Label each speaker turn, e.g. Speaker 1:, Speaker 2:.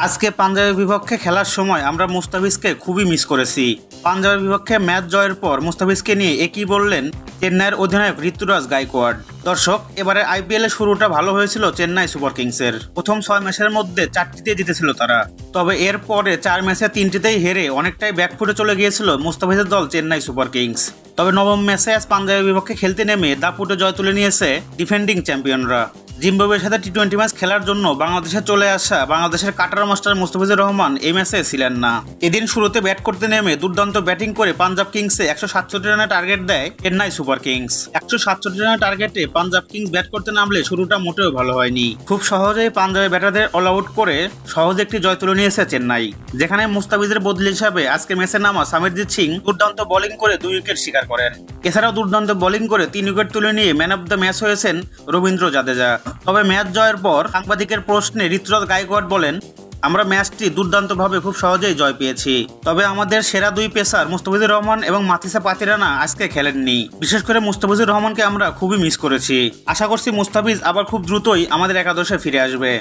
Speaker 1: আজকে পাঞ্জাবের বিপক্ষে খেলার সময় আমরা মুস্তাফিজকে খুবই মিস করেছি। পাঞ্জাবের বিপক্ষে ম্যাচ জয়ের পর মুস্তাফিজকে নিয়ে একই বললেন চেন্নাইয়ের অধিনায়ক ঋতুরাজ গায়কোয়াড়। দর্শক, এবারে আইপিএল এর শুরুটা ভালো হয়েছিল চেন্নাই সুপার কিংসের। প্রথম 6 ম্যাচের মধ্যে 4টিতে জিতেছিল তারা, তবে এর পরে 4 ম্যাচে 3টিতেই হেরে অনেকটাই ব্যাকফুটে চলে গিয়েছিল মুস্তাফিজের দল চেন্নাই সুপার কিংস। তবে নবম ম্যাচে আজ পাঞ্জাবের বিপক্ষে খেলতে নেমে দাপুটে জয় তুলে নিয়েছে ডিফেন্ডিং চ্যাম্পিয়নরা। জিম্বাবুয়ের সাথে টি-20 ম্যাচ খেলার জন্য বাংলাদেশে চলে আসা বাংলাদেশের কাটার মাস্টার মুস্তাফিজুর রহমান এই ম্যাচে ছিলেন না। এদিন শুরুতে ব্যাট করতে নেমে দুর্দান্ত ব্যাটিং করে পাঞ্জাব কিংসে 167 রানের টার্গেট দেয় চেন্নাই সুপার কিংস। 167 রানের টার্গেটে পাঞ্জাব কিংস ব্যাট করতে নামলে শুরুটা মোটেও ভালো হয়নি। খুব সহজেই পাঞ্জাবের ব্যাটারদের অল আউট করে সহজে একটি জয় তুলে নিয়েছে চেন্নাই, যেখানে মুস্তাফিজের বদলি হিসাবে আজকে ম্যাচে নামা সামিরজিৎ সিং দুর্দান্ত বোলিং করে 2 উইকেট শিকার করেন। এছাড়াও দুর্দান্ত বোলিং করে 3 উইকেট তুলে নিয়ে ম্যান অব দ্য ম্যাচ হয়েছেন রবীন্দ্র জাদেজা। তবে ম্যাচ জয়ের পর সাংবাদিকের প্রশ্নে ঋতুরাজ গায়কোয়াড় বলেন, আমরা ম্যাচটি দুর্দান্তভাবে খুব সহজেই জয় পেয়েছি। তবে আমাদের সেরা 2 পেসার মুস্তাফিজুর রহমান এবং মাথিসা পাতিরানা আজকে খেলেননি। বিশেষ করে মুস্তাফিজুর রহমানকে আমরা খুবই মিস করেছি। আশা করছি মুস্তাফিজ আবার খুব দ্রুতই আমাদের একাদশে ফিরে আসবে।